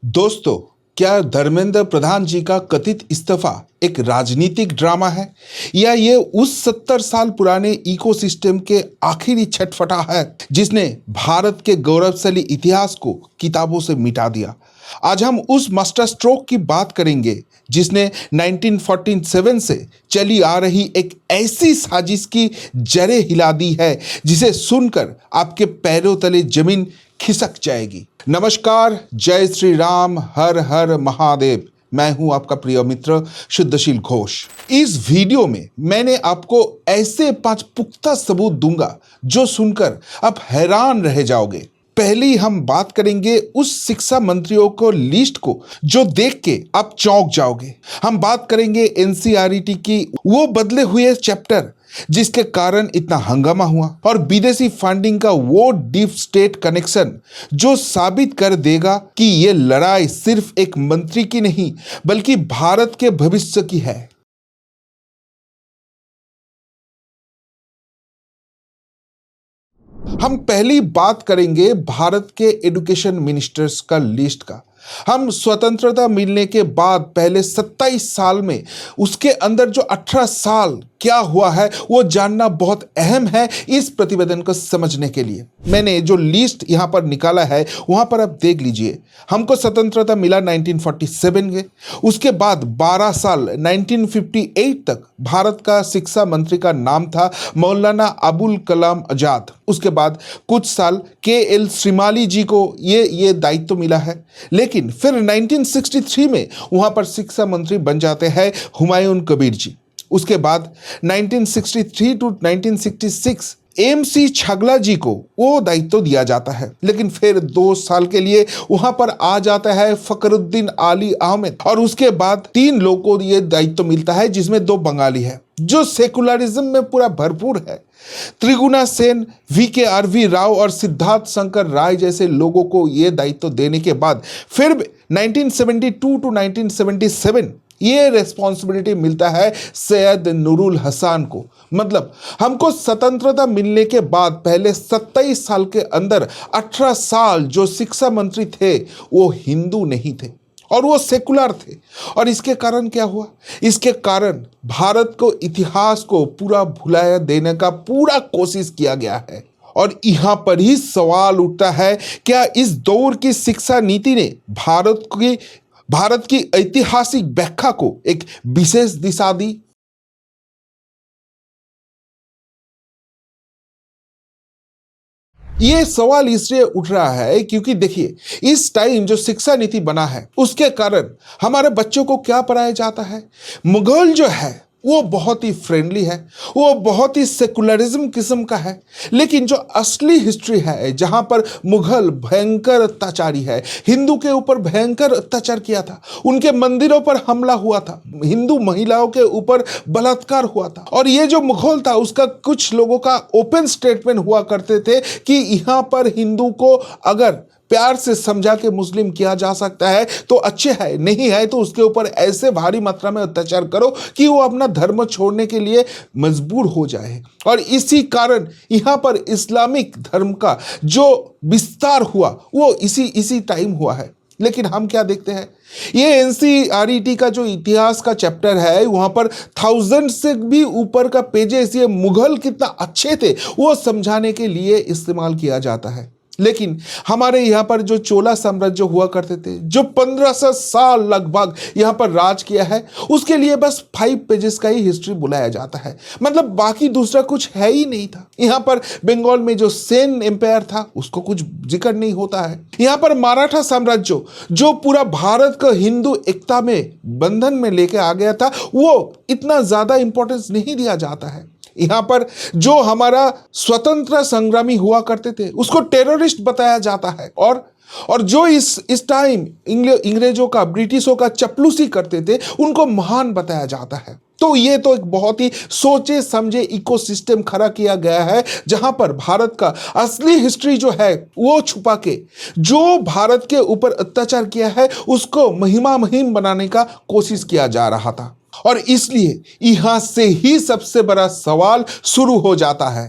दोस्तों, क्या धर्मेंद्र प्रधान जी का कथित इस्तीफा एक राजनीतिक ड्रामा है या ये उस 70 साल पुराने इकोसिस्टम के आखिरी छटफटा है जिसने भारत के गौरवशाली इतिहास को किताबों से मिटा दिया। आज हम उस मास्टर स्ट्रोक की बात करेंगे जिसने 1947 से चली आ रही एक ऐसी साजिश की जड़ें हिला दी है जिसे सुनकर आपके पैरों तले जमीन खिसक जाएगी। नमस्कार, जय श्री राम, हर हर महादेव। मैं हूं आपका प्रिय मित्र शुद्धशील घोष। इस वीडियो में मैंने आपको ऐसे 5 पुख्ता सबूत दूंगा जो सुनकर आप हैरान रह जाओगे। पहले ही हम बात करेंगे उस शिक्षा मंत्रियों को लिस्ट को जो देख के आप चौंक जाओगे। हम बात करेंगे एनसीईआरटी की वो बदले हुए चैप्टर जिसके कारण इतना हंगामा हुआ और विदेशी फंडिंग का वो डीप स्टेट कनेक्शन जो साबित कर देगा कि ये लड़ाई सिर्फ एक मंत्री की नहीं बल्कि भारत के भविष्य की है। हम पहली बात करेंगे भारत के एजुकेशन मिनिस्टर्स का लिस्ट का। हम स्वतंत्रता मिलने के बाद पहले 27 साल में उसके अंदर जो 18 साल क्या हुआ है वो जानना बहुत अहम है इस प्रतिवेदन को समझने के लिए। मैंने जो लिस्ट यहाँ पर निकाला है वहाँ पर आप देख लीजिए। हमको स्वतंत्रता मिला 1947 में, उसके बाद 12 साल 1958 तक भारत का शिक्षा मंत्री का नाम था मौलाना अबुल कलाम आजाद। उसके बाद कुछ साल के.एल. श्रीमाली जी को ये दायित्व मिला है, लेकिन फिर 1963 में वहाँ पर शिक्षा मंत्री बन जाते हैं हुमायूं कबीर जी। उसके बाद 1963 टू 1966 एम.सी. छागला जी को वो दायित्व दिया जाता है, लेकिन फिर 2 साल के लिए वहां पर आ जाता है फखरुद्दीन आली अहमद और उसके बाद 3 लोगों को ये दायित्व मिलता है जिसमें 2 बंगाली है जो सेकुलरिज्म में पूरा भरपूर है। त्रिगुणा सेन, वी.के.आर.वी. राव और सिद्धार्थ शंकर राय जैसे लोगों को ये दायित्व देने के बाद फिर 1972 टू 1977 ये रेस्पॉन्सिबिलिटी मिलता है सैयद नूरुल हसन को। मतलब हमको स्वतंत्रता मिलने के बाद पहले 27 साल के अंदर 18 साल जो शिक्षा मंत्री थे वो हिंदू नहीं थे और वो सेकुलर थे। और इसके कारण क्या हुआ? इसके कारण भारत को इतिहास को पूरा भुलाया देने का पूरा कोशिश किया गया है। और यहाँ पर ही सवाल उठता है, क्या इस दौर की शिक्षा नीति ने भारत की ऐतिहासिक व्याख्या को एक विशेष दिशा दी? ये सवाल इसलिए उठ रहा है क्योंकि देखिए, इस टाइम जो शिक्षा नीति बना है उसके कारण हमारे बच्चों को क्या पढ़ाया जाता है? मुगल जो है वो बहुत ही फ्रेंडली है, वो बहुत ही सेकुलरिज्म किस्म का है। लेकिन जो असली हिस्ट्री है जहां पर मुगल भयंकर अत्याचारी है, हिंदू के ऊपर भयंकर अत्याचार किया था, उनके मंदिरों पर हमला हुआ था, हिंदू महिलाओं के ऊपर बलात्कार हुआ था। और ये जो मुगल था उसका कुछ लोगों का ओपन स्टेटमेंट हुआ करते थे कि यहां पर हिंदू को अगर प्यार से समझा के मुस्लिम किया जा सकता है तो अच्छे है, नहीं है तो उसके ऊपर ऐसे भारी मात्रा में अत्याचार करो कि वो अपना धर्म छोड़ने के लिए मजबूर हो जाए। और इसी कारण यहाँ पर इस्लामिक धर्म का जो विस्तार हुआ वो इसी टाइम हुआ है। लेकिन हम क्या देखते हैं, ये एनसीईआरटी का जो इतिहास का चैप्टर है वहां पर 1000 से भी ऊपर का पेजेस ये मुगल कितना अच्छे थे वो समझाने के लिए इस्तेमाल किया जाता है। लेकिन हमारे यहाँ पर जो चोला साम्राज्य हुआ करते थे जो 1500 साल लगभग यहाँ पर राज किया है उसके लिए बस 5 पेजेस का ही हिस्ट्री बुलाया जाता है। मतलब बाकी दूसरा कुछ है ही नहीं था। यहाँ पर बंगाल में जो सेन एम्पायर था उसको कुछ जिक्र नहीं होता है। यहाँ पर मराठा साम्राज्य जो पूरा भारत को हिंदू एकता में बंधन में लेके आ गया था वो इतना ज्यादा इंपॉर्टेंस नहीं दिया जाता है। यहाँ पर जो हमारा स्वतंत्र संग्रामी हुआ करते थे उसको टेररिस्ट बताया जाता है और जो इस टाइम अंग्रेजों का ब्रिटिशों का चपलूसी करते थे उनको महान बताया जाता है। तो ये तो एक बहुत ही सोचे समझे इकोसिस्टम खड़ा किया गया है जहां पर भारत का असली हिस्ट्री जो है वो छुपा के जो भारत के ऊपर अत्याचार किया है उसको महिमा मुहिम बनाने का कोशिश किया जा रहा था। और इसलिए यहां से ही सबसे बड़ा सवाल शुरू हो जाता है।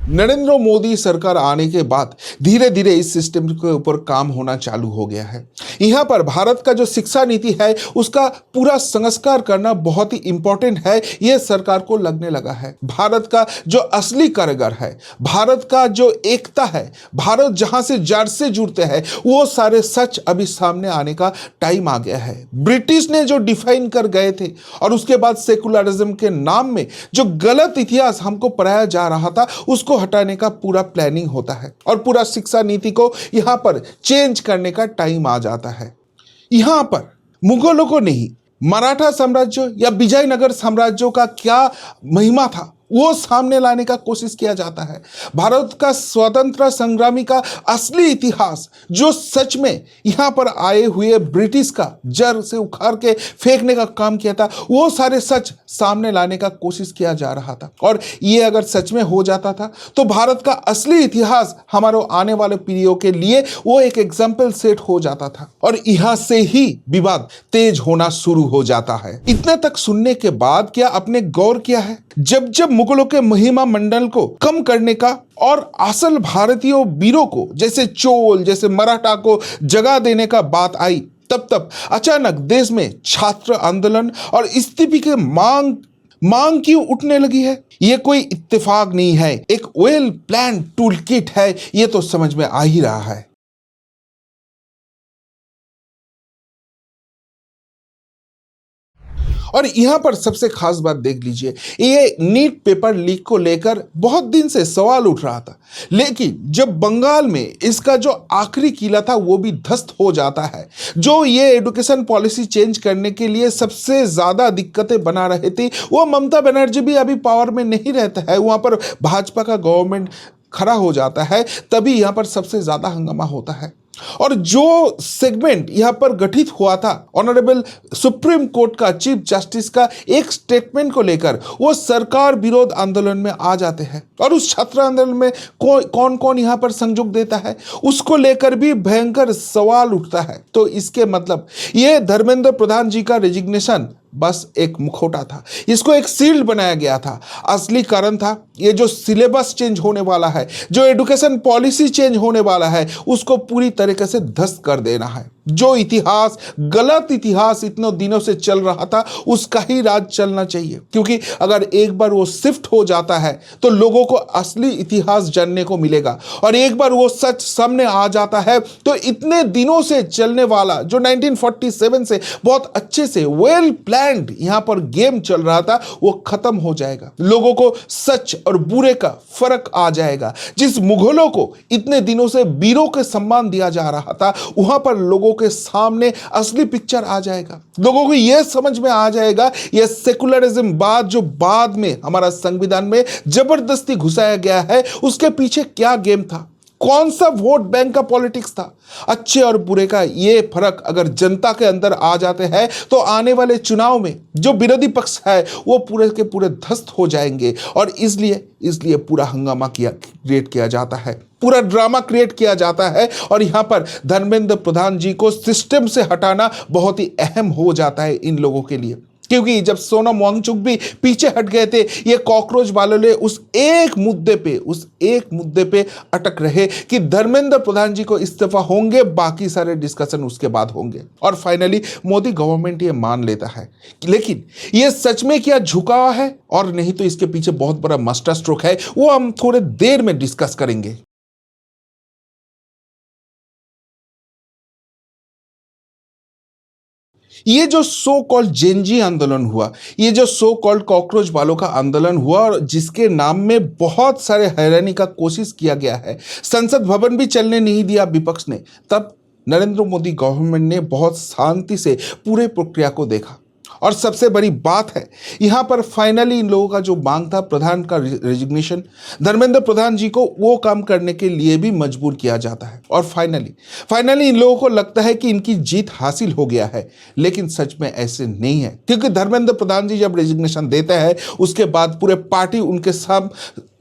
नरेंद्र मोदी सरकार आने के बाद धीरे धीरे इस सिस्टम के ऊपर काम होना चालू हो गया है। यहाँ पर भारत का जो शिक्षा नीति है उसका पूरा संस्कार करना बहुत ही इंपॉर्टेंट है, ये सरकार को लगने लगा है। भारत का जो असली कारीगर है, भारत का जो एकता है, भारत जहां से जड़ से जुड़ते हैं, वो सारे सच अभी सामने आने का टाइम आ गया है। ब्रिटिश ने जो डिफाइन कर गए थे और उसके बाद सेकुलरिज्म के नाम में जो गलत इतिहास हमको पढ़ाया जा रहा था उसको हटाने का पूरा प्लानिंग होता है और पूरा शिक्षा नीति को यहां पर चेंज करने का टाइम आ जाता है। यहां पर मुगलों को नहीं, मराठा साम्राज्य या विजयनगर साम्राज्यों का क्या महिमा था वो सामने लाने का कोशिश किया जाता है। भारत का स्वतंत्रता संग्रामी का असली इतिहास जो सच में यहां पर आए हुए ब्रिटिश का जड़ से उखाड़ के फेंकने का काम किया था, वो सारे सच सामने लाने का कोशिश किया जा रहा था। और ये अगर सच में हो जाता था तो भारत का असली इतिहास हमारे आने वाले पीढ़ियों के लिए वो एक एग्जाम्पल सेट हो जाता था और यहां से ही विवाद तेज होना शुरू हो जाता है। इतने तक सुनने के बाद क्या आपने गौर किया है, जब जब मुगलों के महिमा मंडल को कम करने का और असल भारतीय वीरों को जैसे चोल जैसे मराठा को जगह देने का बात आई, तब तब अचानक देश में छात्र आंदोलन और इस्तीफे के मांग क्यों उठने लगी है। ये कोई इत्तेफाक नहीं है, एक वेल प्लान टूल किट है, ये तो समझ में आ ही रहा है। और यहां पर सबसे खास बात देख लीजिए, ये नीट पेपर लीक को लेकर बहुत दिन से सवाल उठ रहा था, लेकिन जब बंगाल में इसका जो आखिरी किला था वो भी ध्वस्त हो जाता है, जो ये एजुकेशन पॉलिसी चेंज करने के लिए सबसे ज्यादा दिक्कतें बना रहे थे, वो ममता बनर्जी भी अभी पावर में नहीं रहता है, वहां पर भाजपा का गवर्नमेंट खड़ा हो जाता है, तभी यहां पर सबसे ज्यादा हंगामा होता है। और जो सेगमेंट यहां पर गठित हुआ था ऑनरेबल सुप्रीम कोर्ट का चीफ जस्टिस का एक स्टेटमेंट को लेकर, वो सरकार विरोध आंदोलन में आ जाते हैं और उस छात्र आंदोलन में कौन कौन यहां पर संयोग देता है उसको लेकर भी भयंकर सवाल उठता है। तो इसके मतलब ये धर्मेंद्र प्रधान जी का रेजिग्नेशन बस एक मुखौटा था, इसको एक शील्ड बनाया गया था। असली कारण था ये जो सिलेबस चेंज होने वाला है, जो एजुकेशन पॉलिसी चेंज होने वाला है, उसको पूरी तरीके से ध्वस्त कर देना है। जो इतिहास, गलत इतिहास इतने दिनों से चल रहा था, उसका ही राज चलना चाहिए, क्योंकि अगर एक बार वो शिफ्ट हो जाता है तो लोगों को असली इतिहास जानने को मिलेगा और एक बार वो सच सामने आ जाता है तो इतने दिनों से चलने वाला जो 1947 से बहुत अच्छे से वेल प्लान्ड यहां पर गेम चल रहा था वो खत्म हो जाएगा। लोगों को सच और बुरे का फर्क आ जाएगा। जिस मुगलों को इतने दिनों से वीरों के सम्मान दिया जा रहा था, वहां पर लोगों के सामने असली पिक्चर आ जाएगा। लोगों को यह समझ में आ जाएगा यह सेकुलरिज्म बात जो बाद में हमारा संविधान में जबरदस्ती घुसाया गया है, उसके पीछे क्या गेम था, कौन सा वोट बैंक का पॉलिटिक्स था। अच्छे और बुरे का ये फर्क अगर जनता के अंदर आ जाते हैं तो आने वाले चुनाव में जो विरोधी पक्ष है वो पूरे के पूरे ध्वस्त हो जाएंगे। और इसलिए पूरा हंगामा क्रिएट किया जाता है, पूरा ड्रामा क्रिएट किया जाता है और यहां पर धर्मेंद्र प्रधान जी को सिस्टम से हटाना बहुत ही अहम हो जाता है इन लोगों के लिए। क्योंकि जब सोनम वांगचुक भी पीछे हट गए थे, ये कॉकरोच वालों ने उस एक मुद्दे पे अटक रहे कि धर्मेंद्र प्रधान जी को इस्तीफा होंगे, बाकी सारे डिस्कशन उसके बाद होंगे। और फाइनली मोदी गवर्नमेंट ये मान लेता है। लेकिन ये सच में क्या झुकाव है और नहीं तो इसके पीछे बहुत बड़ा मास्टर स्ट्रोक है, वो हम थोड़े देर में डिस्कस करेंगे। ये जो सो कॉल्ड जेनजी आंदोलन हुआ, ये जो सो कॉल्ड कॉकरोच वालों का आंदोलन हुआ और जिसके नाम में बहुत सारे हैरानी का कोशिश किया गया है, संसद भवन भी चलने नहीं दिया विपक्ष ने, तब नरेंद्र मोदी गवर्नमेंट ने बहुत शांति से पूरे प्रक्रिया को देखा। और सबसे बड़ी बात है यहां पर फाइनली इन लोगों का जो मांग था प्रधान का रेजिग्नेशन, धर्मेंद्र प्रधान जी को वो काम करने के लिए भी मजबूर किया जाता है। और फाइनली इन लोगों को लगता है कि इनकी जीत हासिल हो गया है, लेकिन सच में ऐसे नहीं है। क्योंकि धर्मेंद्र प्रधान जी जब रेजिग्नेशन देते हैं उसके बाद पूरे पार्टी उनके साथ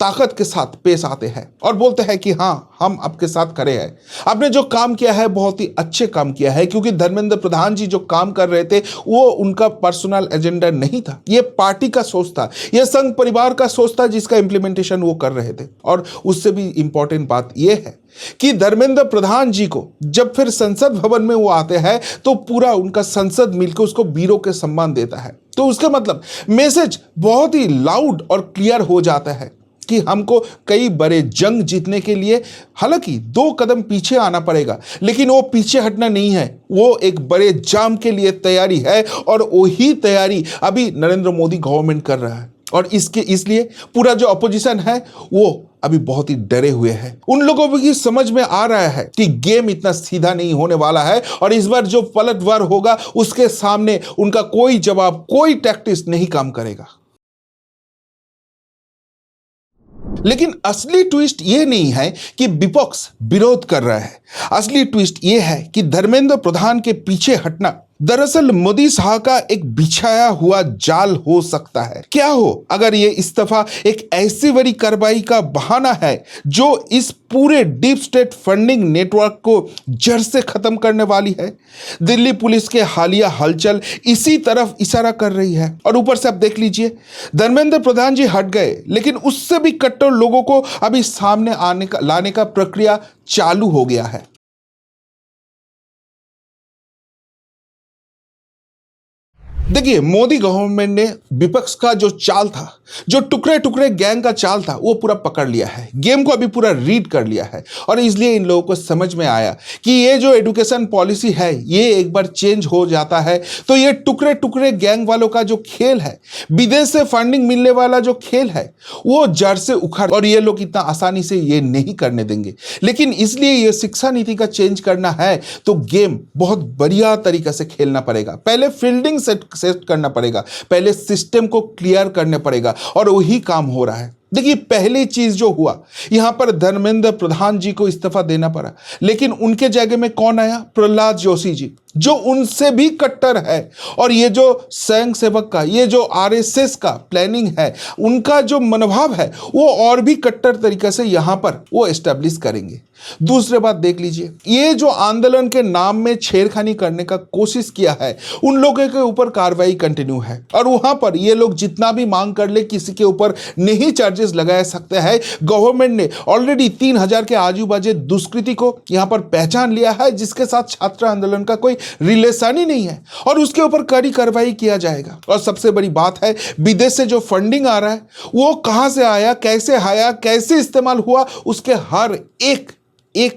ताकत के साथ पेश आते हैं और बोलते हैं कि हाँ, हम आपके साथ खड़े हैं। आपने जो काम किया है बहुत ही अच्छे काम किया है, क्योंकि धर्मेंद्र प्रधान जी जो काम कर रहे थे वो उनका पर्सनल एजेंडा नहीं था, ये पार्टी का सोच था, ये संघ परिवार का सोच था जिसका इंप्लीमेंटेशन वो कर रहे थे। और उससे भी इंपॉर्टेंट बात यह है कि धर्मेंद्र प्रधान जी को जब फिर संसद भवन में वो आते हैं तो पूरा उनका संसद मिलकर उसको वीरों के सम्मान देता है। तो उसका मतलब मैसेज बहुत ही लाउड और क्लियर हो जाता है कि हमको कई बड़े जंग जीतने के लिए हालांकि 2 कदम पीछे आना पड़ेगा, लेकिन वो पीछे हटना नहीं है, वो एक बड़े जाम के लिए तैयारी है और वही तैयारी अभी नरेंद्र मोदी गवर्नमेंट कर रहा है। और इसलिए पूरा जो अपोजिशन है वो अभी बहुत ही डरे हुए हैं। उन लोगों की समझ में आ रहा है कि गेम इतना सीधा नहीं होने वाला है और इस बार जो पलटवार होगा उसके सामने उनका कोई जवाब, कोई टैक्टिक्स नहीं काम करेगा। लेकिन असली ट्विस्ट ये नहीं है कि विपक्ष विरोध कर रहा है, असली ट्विस्ट ये है कि धर्मेंद्र प्रधान के पीछे हटना दरअसल मोदी शाह का एक बिछाया हुआ जाल हो सकता है। क्या हो अगर ये इस्तीफा एक ऐसी बड़ी कार्रवाई का बहाना है जो इस पूरे डीप स्टेट फंडिंग नेटवर्क को जड़ से खत्म करने वाली है। दिल्ली पुलिस के हालिया हलचल इसी तरफ इशारा कर रही है। और ऊपर से आप देख लीजिए, धर्मेंद्र प्रधान जी हट गए, लेकिन उससे भी कट्टर लोगों को अभी सामने लाने का प्रक्रिया चालू हो गया है। देखिए, मोदी गवर्नमेंट ने विपक्ष का जो चाल था, जो टुकड़े टुकड़े गैंग का चाल था, वो पूरा पकड़ लिया है, गेम को अभी पूरा रीड कर लिया है। और इसलिए इन लोगों को समझ में आया कि ये जो एजुकेशन पॉलिसी है ये एक बार चेंज हो जाता है तो ये टुकड़े टुकड़े गैंग वालों का जो खेल है, विदेश से फंडिंग मिलने वाला जो खेल है, वो जड़ से उखड़, और ये लोग इतना आसानी से ये नहीं करने देंगे। लेकिन इसलिए ये शिक्षा नीति का चेंज करना है तो गेम बहुत बढ़िया तरीके से खेलना पड़ेगा। पहले फील्डिंग सेट करना पड़ेगा, पहले सिस्टम को क्लियर करने पड़ेगा, और वही काम हो रहा है। देखिए, पहली चीज जो हुआ, यहां पर धर्मेंद्र प्रधान जी को इस्तीफा देना पड़ा, लेकिन उनके जगह में कौन आया? प्रहलाद जोशी जी, जो उनसे भी कट्टर है। और ये जो स्वयं सेवक का, ये जो आरएसएस का प्लानिंग है, उनका जो मनोभाव है वो और भी कट्टर तरीके से यहां पर वो एस्टेब्लिश करेंगे। दूसरी बात देख लीजिए, ये जो आंदोलन के नाम में छेड़खानी करने का कोशिश किया है, उन लोगों के ऊपर कार्रवाई कंटिन्यू है। और वहां पर ये लोग जितना भी मांग कर ले, किसी के ऊपर नहीं चार्जेस लगाए सकते हैं। गवर्नमेंट ने ऑलरेडी 3000 के आजू बाजू दुष्कृति को यहां पर पहचान लिया है, जिसके साथ छात्र आंदोलन का कोई रिलेशन ही नहीं है, और उसके ऊपर कड़ी कार्रवाई किया जाएगा। और सबसे बड़ी बात है, विदेश से जो फंडिंग आ रहा है वो कहां से आया, कैसे इस्तेमाल हुआ, उसके हर एक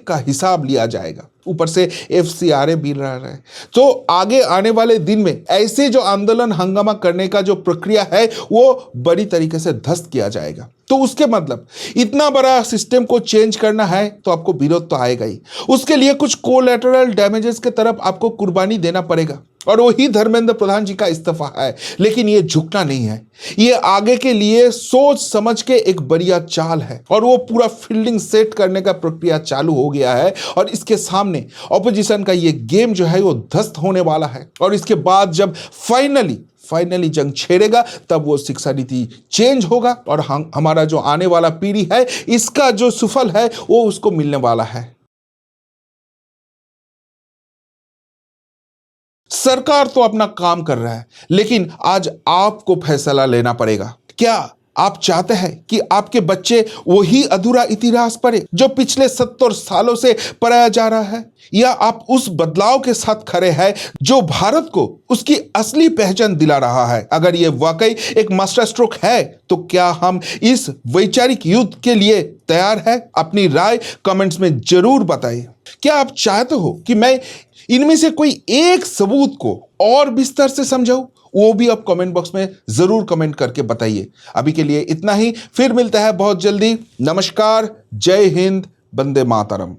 का हिसाब लिया जाएगा। ऊपर से FCRA भी रह रहा है। तो आगे आने वाले दिन में ऐसे जो आंदोलन हंगामा करने का जो प्रक्रिया है वो बड़ी तरीके से ध्वस्त किया जाएगा। तो उसके मतलब इतना बड़ा सिस्टम को चेंज करना है तो आपको विरोध तो आएगा ही, उसके लिए कुछ कोलैटरल डैमेजेस के तरफ आपको कुर्बानी देना पड़ेगा। और वही धर्मेंद्र प्रधान जी का इस्तीफा है। लेकिन ये झुकना नहीं है, ये आगे के लिए सोच समझ के एक बढ़िया चाल है, और वो पूरा फील्डिंग सेट करने का प्रक्रिया चालू हो गया है। और इसके सामने ऑपोजिशन का ये गेम जो है वो ध्वस्त होने वाला है। और इसके बाद जब फाइनली जंग छेड़ेगा, तब वो शिक्षा नीति चेंज होगा, और हमारा जो आने वाला पीढ़ी है इसका जो सुफल है वो उसको मिलने वाला है। सरकार तो अपना काम कर रहा है, लेकिन आज आपको फैसला लेना पड़ेगा। क्या आप चाहते हैं कि आपके बच्चे वही अधूरा इतिहास पढ़े जो पिछले 70 सालों से पढ़ाया जा रहा है, या आप उस बदलाव के साथ खड़े हैं जो भारत को उसकी असली पहचान दिला रहा है? अगर ये वाकई एक मास्टर स्ट्रोक है तो क्या हम इस वैचारिक युद्ध के लिए तैयार हैं? अपनी राय कमेंट्स में जरूर बताइए। क्या आप चाहते हो कि मैं इनमें से कोई एक सबूत को और विस्तार से समझाऊं? वो भी आप कमेंट बॉक्स में जरूर कमेंट करके बताइए। अभी के लिए इतना ही, फिर मिलता है बहुत जल्दी। नमस्कार, जय हिंद, वंदे मातरम।